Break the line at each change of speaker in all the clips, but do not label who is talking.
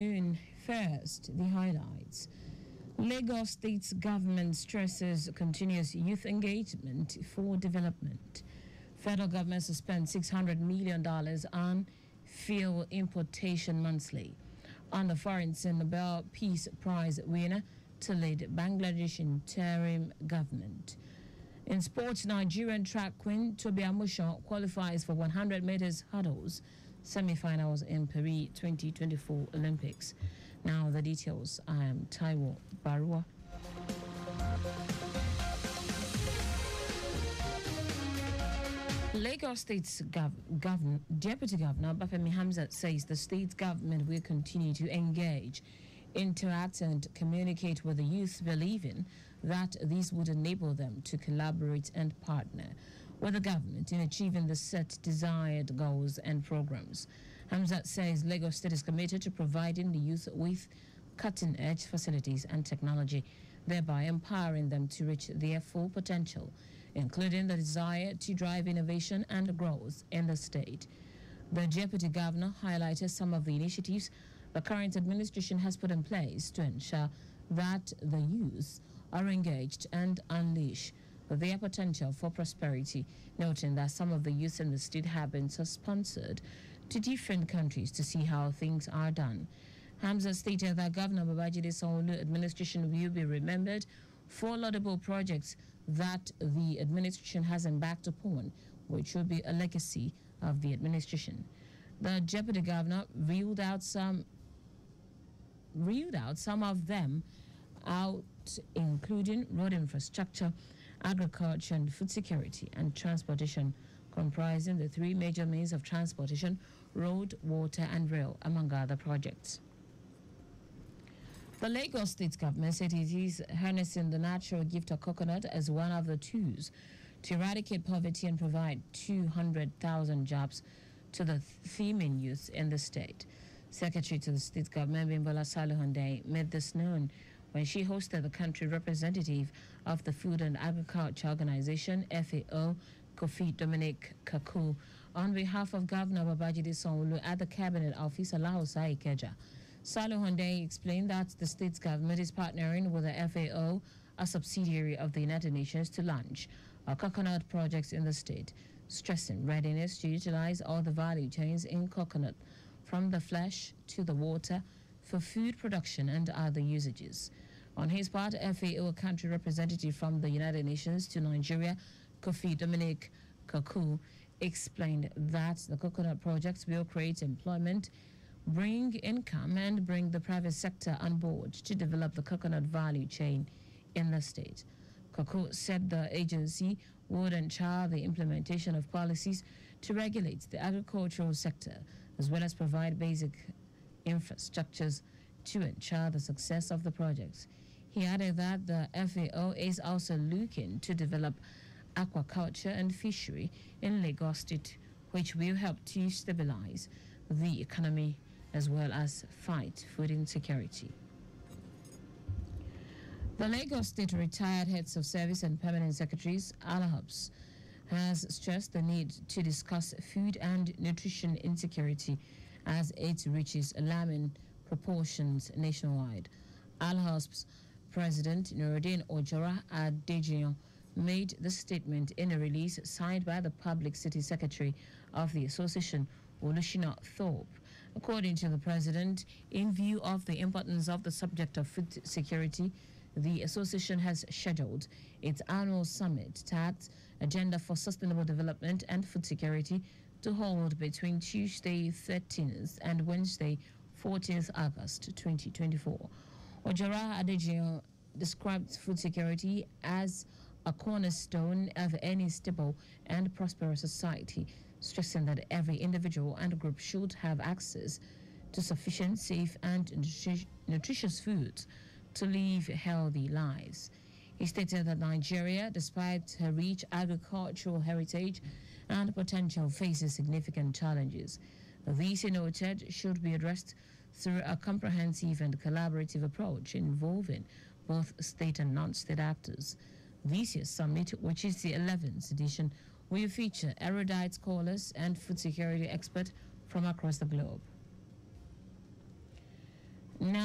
First, the highlights. Lagos State's government stresses continuous youth engagement for development. Federal government suspends $600 million on fuel importation monthly. On the foreign Nobel Peace Prize winner to lead Bangladesh interim government. In sports, Nigerian track queen Tobi Amushan qualifies for 100 meters hurdles semi-finals in Paris 2024 Olympics. Now the details. I am Taiwa Baruwa. Lagos State's Deputy Governor Bafemi Hamzat says the state government will continue to engage, interact and communicate with the youth, believing that this would enable them to collaborate and partner with the government in achieving the set desired goals and programs. Hamzat says Lagos State is committed to providing the youth with cutting-edge facilities and technology, thereby empowering them to reach their full potential, including the desire to drive innovation and growth in the state. The Deputy Governor highlighted some of the initiatives the current administration has put in place to ensure that the youth are engaged and unleash their potential for prosperity, noting that some of the youth in the state have been sponsored to different countries to see how things are done. Hamza stated that Governor Babajide Sanwo-Olu administration will be remembered for laudable projects that the administration has embarked upon, which will be a legacy of the administration. The Deputy Governor reeled out some of them including road infrastructure, agriculture and food security, and transportation, comprising the three major means of transportation: road, water and rail, among other projects. The Lagos State government said it is harnessing the natural gift of coconut as one of the tools to eradicate poverty and provide 200,000 jobs to the female youth in the state. Secretary to the state government, Bimbola Salihu made this known when she hosted the country representative of the Food and Agriculture Organization, FAO, Kofi Dominic Kaku, on behalf of Governor Babajide Sanwo-Olu at the Cabinet Office, Alaosa Ikeja. Salihu explained that the state government is partnering with the FAO, a subsidiary of the United Nations, to launch coconut projects in the state, stressing readiness to utilize all the value chains in coconut, from the flesh to the water, for food production and other usages. On his part, FAO country representative from the United Nations to Nigeria, Kofi Dominic Kaku, explained that the coconut projects will create employment, bring income, and bring the private sector on board to develop the coconut value chain in the state. Kaku said the agency would ensure the implementation of policies to regulate the agricultural sector, as well as provide basic infrastructures to ensure the success of the projects. He added that the FAO is also looking to develop aquaculture and fishery in Lagos State, which will help to stabilize the economy as well as fight food insecurity. The Lagos State Retired Heads of Service and Permanent Secretaries, ALHOPS, has stressed the need to discuss food and nutrition insecurity as it reaches alarming proportions nationwide. ALHOPS President Nuruddin Ojora Adejian made the statement in a release signed by the Public City Secretary of the Association, Olushina Thorpe. According to the President, in view of the importance of the subject of food security, the association has scheduled its annual summit tagged Agenda for Sustainable Development and Food Security to hold between Tuesday 13th and Wednesday 14th August 2024. Ojora Adejian described food security as a cornerstone of any stable and prosperous society, stressing that every individual and group should have access to sufficient, safe and nutritious foods to live healthy lives. He stated that Nigeria, despite her rich agricultural heritage and potential, faces significant challenges. These, he noted, should be addressed through a comprehensive and collaborative approach involving both state and non-state actors. This year's summit, which is the 11th edition, will feature erudite scholars and food security experts from across the globe.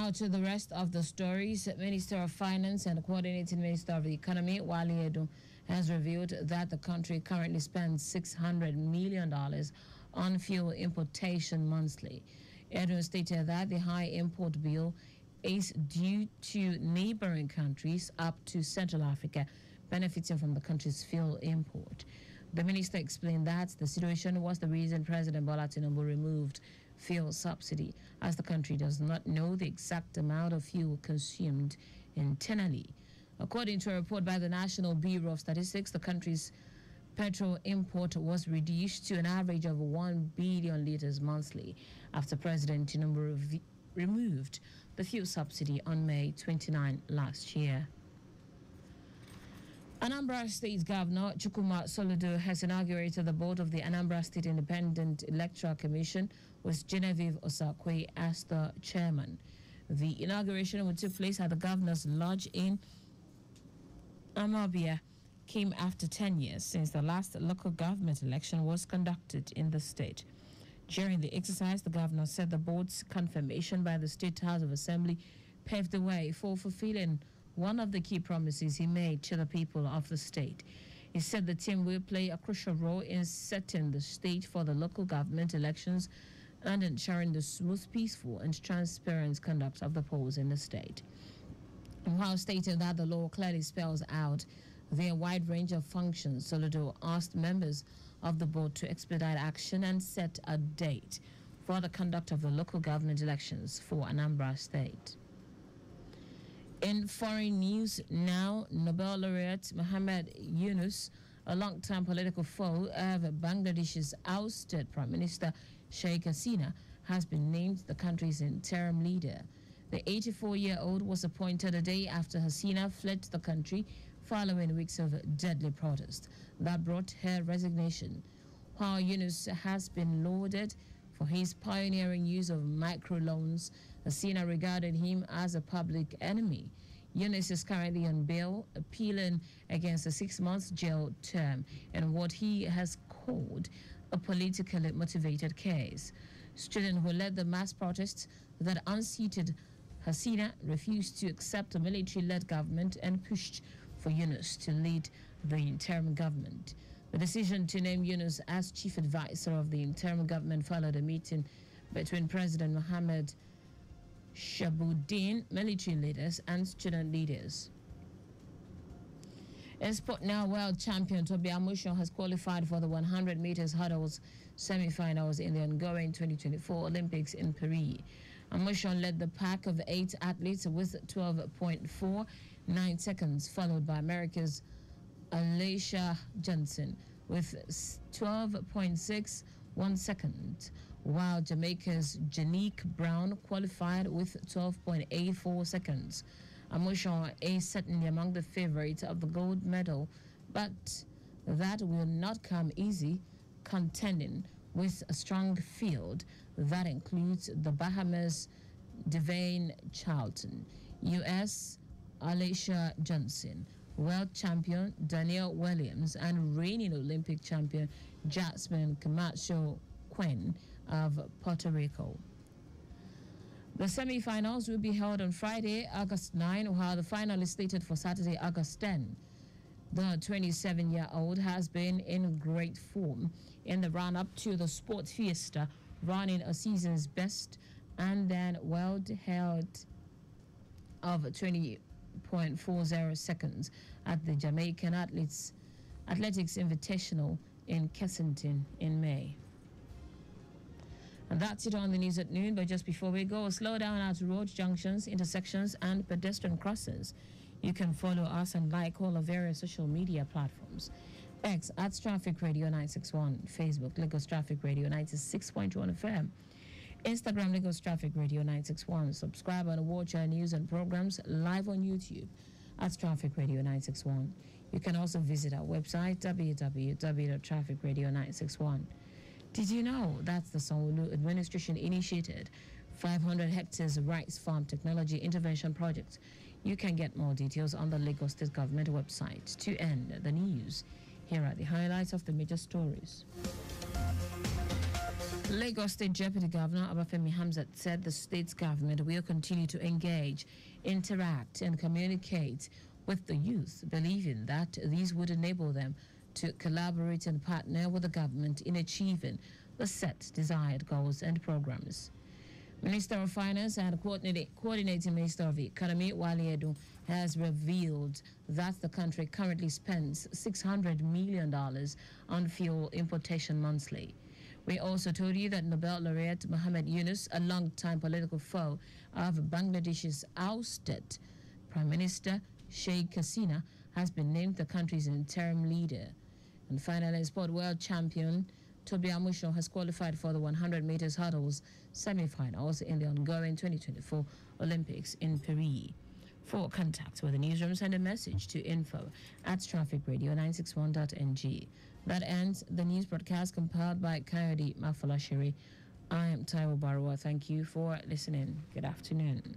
Now to the rest of the stories. Minister of Finance and Coordinating Minister of the Economy, Wale Edun, has revealed that the country currently spends $600 million on fuel importation monthly. Edun stated that the high import bill is due to neighboring countries up to Central Africa benefiting from the country's fuel import. The minister explained that the situation was the reason President Bola Tinubu removed fuel subsidy, as the country does not know the exact amount of fuel consumed internally. According to a report by the National Bureau of Statistics, the country's petrol import was reduced to an average of 1 billion liters monthly after President Tinubu removed the fuel subsidy on May 29 last year. Anambra State Governor Chukwuma Soludo has inaugurated the board of the Anambra State Independent Electoral Commission with Genevieve Osakwe as the chairman. The inauguration, which took place at the Governor's Lodge in Amabia, came after 10 years since the last local government election was conducted in the state. During the exercise, the governor said the board's confirmation by the State House of Assembly paved the way for fulfilling one of the key promises he made to the people of the state. He said the team will play a crucial role in setting the stage for the local government elections and ensuring the smooth, peaceful, and transparent conduct of the polls in the state. While stating that the law clearly spells out their wide range of functions, Soludo asked members of the board to expedite action and set a date for the conduct of the local government elections for Anambra State. In foreign news now, Nobel laureate Muhammad Yunus, a long-time political foe of Bangladesh's ousted Prime Minister Sheikh Hasina, has been named the country's interim leader. The 84-year-old was appointed a day after Hasina fled the country following weeks of deadly protest that brought her resignation. While Yunus has been lauded for his pioneering use of microloans, Hasina regarded him as a public enemy. Yunus is currently on bail, appealing against a 6-month jail term in what he has called a politically motivated case. Students who led the mass protests that unseated Hasina refused to accept a military-led government and pushed for Yunus to lead the interim government. The decision to name Yunus as chief advisor of the interim government followed a meeting between President Mohammed Shabuddin, military leaders, and student leaders. In sport now, world champion Tobi Amushon has qualified for the 100 meters hurdles semi-finals in the ongoing 2024 Olympics in Paris. Amushon led the pack of 8 athletes with 12.49 seconds, followed by America's Alicia Johnson with 12.61 seconds, while Jamaica's Janique Brown qualified with 12.84 seconds. Amushon is certainly among the favorites of the gold medal, but that will not come easy, contending with a strong field that includes the Bahamas' Devane Charlton, U.S. Alicia Johnson, world champion Danielle Williams, and reigning Olympic champion Jasmine Camacho Quinn of Puerto Rico. The semi-finals will be held on Friday, August 9, while the final is slated for Saturday, August 10. The 27-year-old has been in great form in the run-up to the Sport Fiesta, running a season's best and then world held of 20.40 seconds at the Jamaican Athletics Invitational in Kensington in May. And that's it on the news at noon. But just before we go, slow down at road junctions, intersections, and pedestrian crossings. You can follow us and like all of various social media platforms. X at Traffic Radio 961, Facebook Lagos Traffic Radio 96.1 FM, Instagram Lagos Traffic Radio 961. Subscribe and watch our news and programs live on YouTube at Traffic Radio 961. You can also visit our website www.trafficradio961. Did you know that the Sanwo-Olu administration initiated 500 hectares rice farm technology intervention project? You can get more details on the Lagos State Government website. To end the news, here are the highlights of the major stories. Lagos State Deputy Governor Abafemi Hamzat said the state's government will continue to engage, interact, and communicate with the youth, believing that these would enable them to collaborate and partner with the government in achieving the set desired goals and programs. Minister of Finance and Coordinating Minister of Economy, Wale Edu, has revealed that the country currently spends $600 million on fuel importation monthly. We also told you that Nobel laureate Mohammed Yunus, a long-time political foe of Bangladesh's ousted Prime Minister Sheikh Hasina, has been named the country's interim leader. And finally, sport world champion Tobi Amusho has qualified for the 100 meters hurdles semi-finals in the ongoing 2024 Olympics in Paris. For contact with the newsroom, send a message to info@trafficradio961.ng. That ends the news broadcast compiled by Coyote Mafalashiri. I am Taiwa Baruwa. Thank you for listening. Good afternoon.